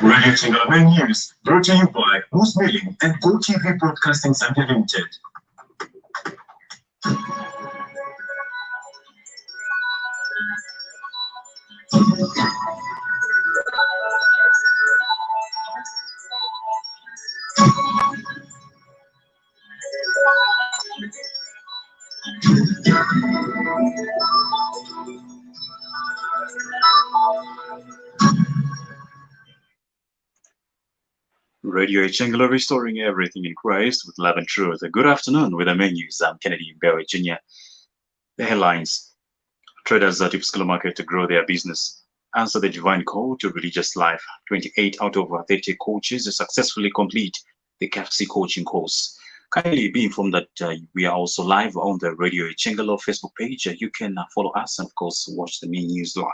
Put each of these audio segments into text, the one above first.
Radio Chingalame News, brought to you by Moose Milling and Go TV Broadcasting Zambia Limited. Radio Changalo, restoring everything in Christ with love and truth. Good afternoon with the menus. I'm Kennedy Mbewe Jr. The headlines: traders at Ipscalo Market to grow their business. Answer the divine call to religious life. 28 out of 30 coaches successfully complete the CAFC coaching course. Kindly be informed that we are also live on the Radio Changalo Facebook page. You can follow us and, of course, watch the main news live.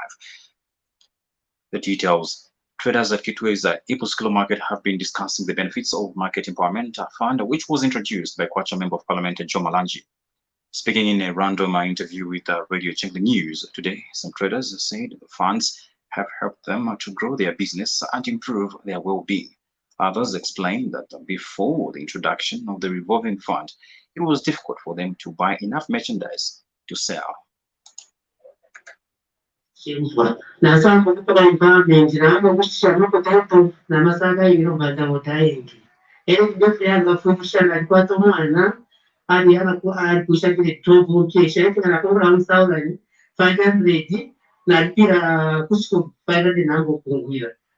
The details: traders at Kitwe's Ipscalo Market have been discussing the benefits of Market Empowerment Fund, which was introduced by Kwacha Member of Parliament Joe Malanji. Speaking in a random interview with Radio Changalo News today, some traders said the funds have helped them to grow their business and improve their well-being. Others explained that before the introduction of the revolving fund, it was difficult for them to buy enough merchandise to sell.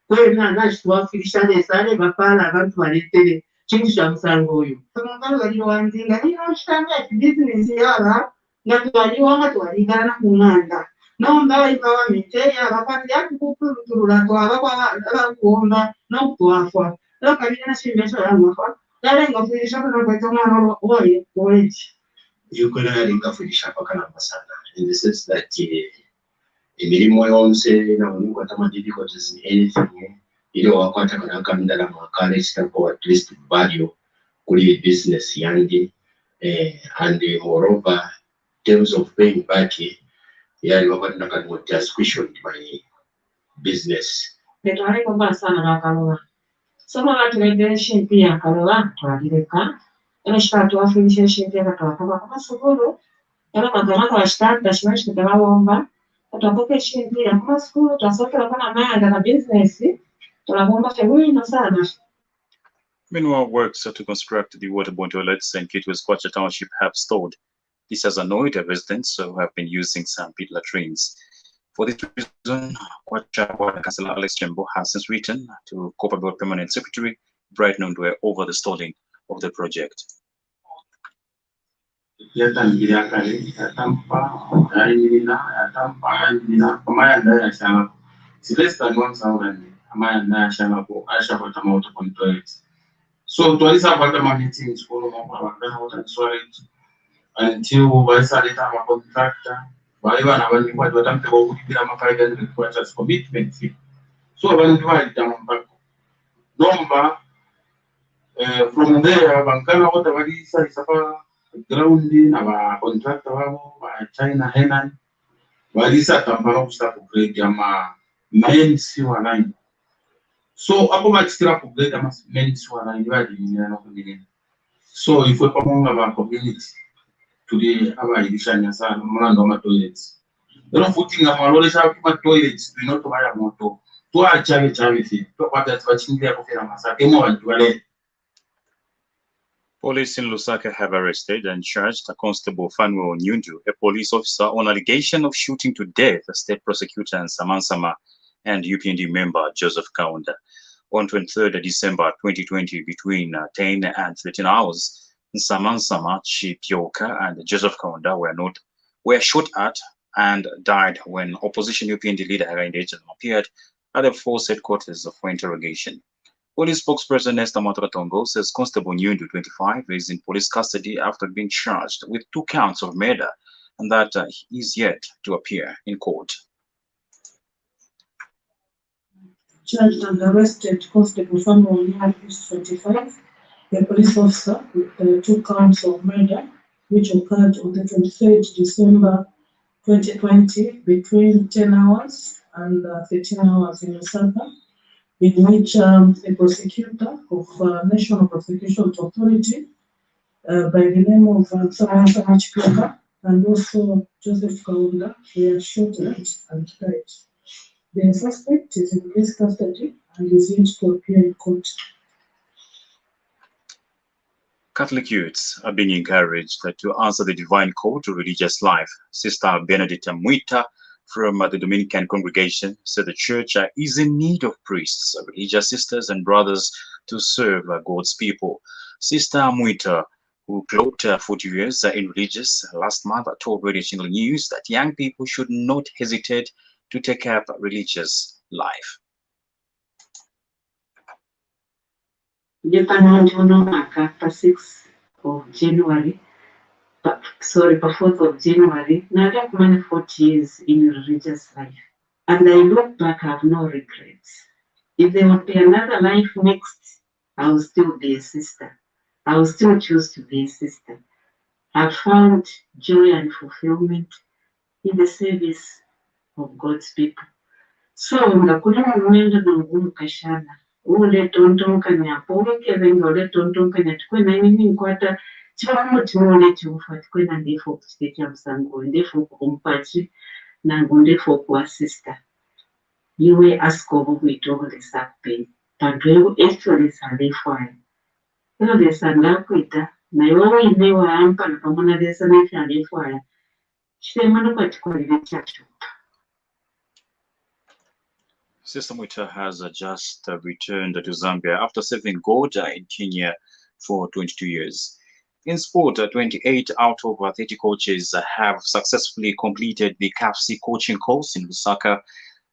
kwena nachitwafirishane sare bapala abantu baretere chintu chamusango uyu vanogara variwanzinga inoshanda business yava ngatwariwa ngatwarigana kumwanda nomba vaipava miteya vapati yakukuruturura twava kwavavakuomba nokutwafa lokavina chimesho yamafa yarengafirisha kana kwaita mwana waiti yukola yarengafirisha pakana masana in the sense that imirimo yonse naoningwa tama difficulties in anything wakwata kana kamindala mwakale chitapo at least value kuli business yange and moreover in terms of paying back wakwata nakanoti squishing my business betwale kwamba sana bakalola soma watu revelation pia kalola twadireka shitatu wafinisha shinte katwakaba kwa sukuru magana kwa shitatu dashimashi kutawomba tutapoke shinte ya kwa sukuru tasokera kana maya na business tunabomba fewino sana. Meanwhile, works to construct the waterborne toilets in Kitwe's Kwacha Township have stalled. This has annoyed residents who have been using some pit latrines. For this reason, Kwacha Ward Councillor Alex Jembo has since written to Copperbelt Permanent Secretary Bright Nondwe over the stalling of the project. So to alisa kwenda meetings for wakana wataniswali until waisaleta ma contractor waiwa na wani kwa watampe kwa kulipia mafaida kwa chas commitment fee. So wani kwa itampako nomba from there bankana wote walisa isafa ground na wa contractor wao wa China Henan walisa tampano kustafu grade ama main siwa line. So hapo machikira kugrade ama main siwa line wadi ni so ifwe pamonga ba community today aba ilishanya sana mlando wa toilets ero footing amalole sha kwa toilets binoto baya moto twa chave fi to kwata twachingia kufira masake mo bantu wale. Police in Lusaka have arrested and charged a Constable Fanuel Nyundu, a police officer, on allegation of shooting to death a state prosecutor in Samansama and UPND member Joseph Kaunda. On 23rd December 2020, between 10 and 13 hours, Samansama, Chipioka, and Joseph Kaunda were shot at and died when opposition UPND leader Hakainde appeared at the force headquarters for interrogation. Police spokesperson Esther Mataratongo says Constable Nyundu, 25, is in police custody after being charged with 2 counts of murder and that he is yet to appear in court. Charged and arrested Constable Fanuel Nyundu, 25, a police officer with 2 counts of murder which occurred on the 23rd December 2020 between 10 hours and 13 hours in Lusaka, in which the prosecutor of National Prosecution Authority by the name of Samantha Machikoka and also Joseph Kaunda were shot at and died. The suspect is in police custody and is yet to appear in court. Catholic youths are being encouraged to answer the divine call to religious life. Sister Benedicta Mwita from the Dominican congregation said the church is in need of priests, religious sisters and brothers to serve God's people. Sister Mwita, who clocked 40 years in religious last month, told Radio Channel News that young people should not hesitate to take up religious life. After 6th of January, for 4th of January, now I have many 40 years in religious life. And I look back, I have no regrets. If there would be another life next, I will still be a sister. I will still choose to be a sister. I found joy and fulfillment in the service of God's people. So, ngakula mwenda nungu kashana. Ule tontonka nyapo, ukevenga ule tontonka nyatukwe na nini nkwata chivamu timole chiufa tukwe na ndefo kuchitekia msango, ndefo kumpachi na ndefo kwa sister. Iwe askobo kuitole sape. Pagwewu actually salefwaya. Ilo desa ngakwita, na iwawe inewa ampa na pamona desa nefi alefwaya. Chitemano kwa tikolile chacho. Sister Mwita has just returned to Zambia after serving God in Kenya for 22 years. In sport, 28 out of 30 coaches have successfully completed the CAFC coaching course in Lusaka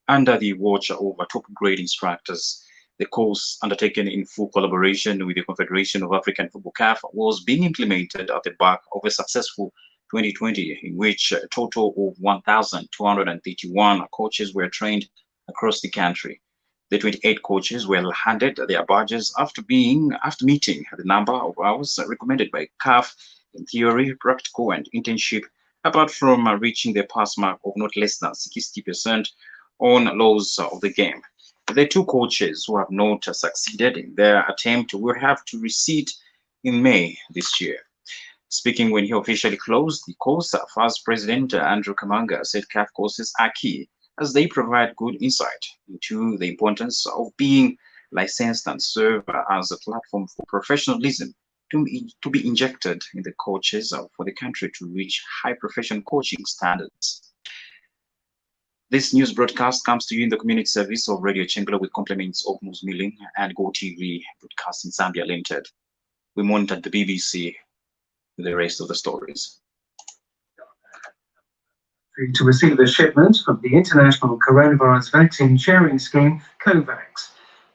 under the watch of top-grade instructors. The course, undertaken in full collaboration with the Confederation of African Football CAF, was being implemented at the back of a successful 2020, in which a total of 1,231 coaches were trained across the country. The 28 coaches were handed their badges after meeting the number of hours recommended by CAF in theory, practical, and internship, apart from reaching the pass mark of not less than 60% on laws of the game. The two coaches who have not succeeded in their attempt will have to resit in May this year. Speaking when he officially closed the course, FAS President Andrew Kamanga said CAF courses are key as they provide good insight into the importance of being licensed and serve as a platform for professionalism to be injected in the coaches for the country to reach high professional coaching standards. This news broadcast comes to you in the community service of Radio Chengelo with compliments of Moose Milling and Go TV Broadcasting Zambia Limited. We monitored the BBC with the rest of the stories. To receive a shipment from the International Coronavirus Vaccine Sharing Scheme, COVAX.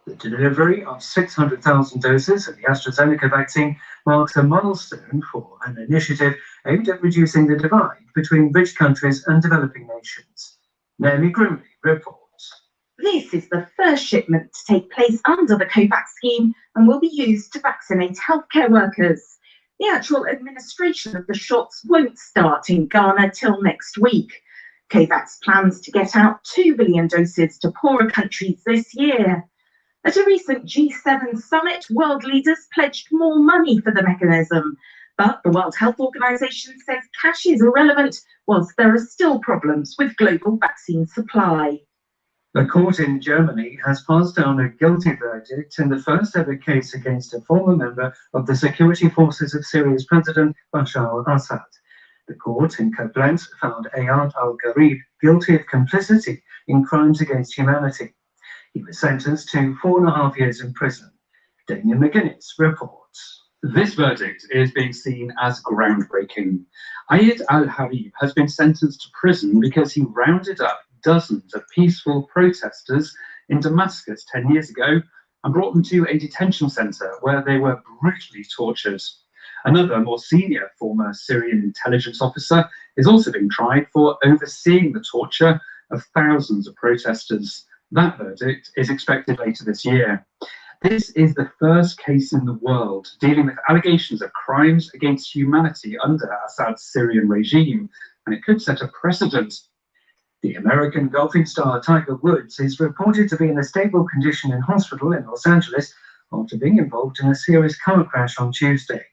The delivery of 600,000 doses of the AstraZeneca vaccine marks a milestone for an initiative aimed at reducing the divide between rich countries and developing nations. Naomi Grimley reports. This is the first shipment to take place under the COVAX scheme and will be used to vaccinate healthcare workers. The actual administration of the shots won't start in Ghana till next week. COVAX plans to get out 2 billion doses to poorer countries this year. At a recent G7 summit, world leaders pledged more money for the mechanism. But the World Health Organization says cash is irrelevant whilst there are still problems with global vaccine supply. The court in Germany has passed down a guilty verdict in the first ever case against a former member of the security forces of Syria's President Bashar al-Assad. The court in Koblenz found Ayad al-Gharib guilty of complicity in crimes against humanity. He was sentenced to 4.5 years in prison. Damien McGuinness reports. This verdict is being seen as groundbreaking. Ayad al-Gharib has been sentenced to prison because he rounded up dozens of peaceful protesters in Damascus 10 years ago and brought them to a detention centre where they were brutally tortured. Another more senior former Syrian intelligence officer is also being tried for overseeing the torture of thousands of protesters. That verdict is expected later this year. This is the first case in the world dealing with allegations of crimes against humanity under Assad's Syrian regime, and it could set a precedent. The American golfing star Tiger Woods is reported to be in a stable condition in hospital in Los Angeles after being involved in a serious car crash on Tuesday.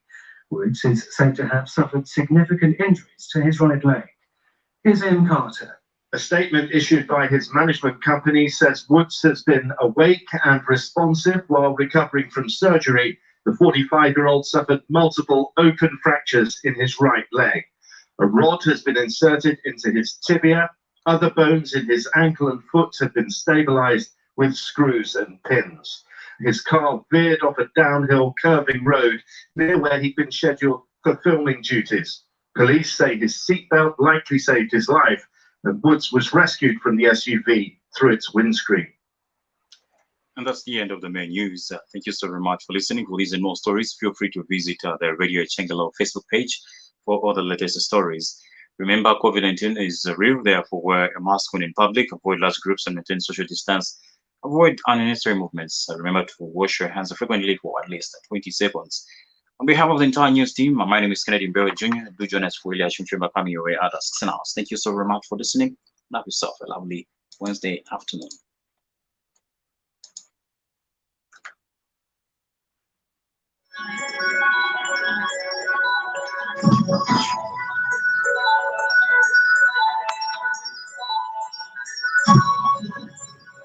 Woods is said to have suffered significant injuries to his right leg. Here's Ian Carter. A statement issued by his management company says Woods has been awake and responsive while recovering from surgery. The 45-year-old suffered multiple open fractures in his right leg. A rod has been inserted into his tibia. Other bones in his ankle and foot have been stabilized with screws and pins. His car veered off a downhill curving road near where he'd been scheduled for filming duties. Police say his seatbelt likely saved his life, and Woods was rescued from the SUV through its windscreen. And that's the end of the main news. Thank you so very much for listening. For these and more stories, feel free to visit the Radio Chengelo Facebook page for all the latest stories. Remember, COVID-19 is real, therefore wear a mask when in public, avoid large groups and maintain social distance, avoid unnecessary movements. Remember to wash your hands frequently for at least 20 seconds. On behalf of the entire news team, my name is Mbewe Jr. Do join us for Eliashim Chimba coming your way at 16 hours. Thank you so very much for listening. Have yourself a lovely Wednesday afternoon.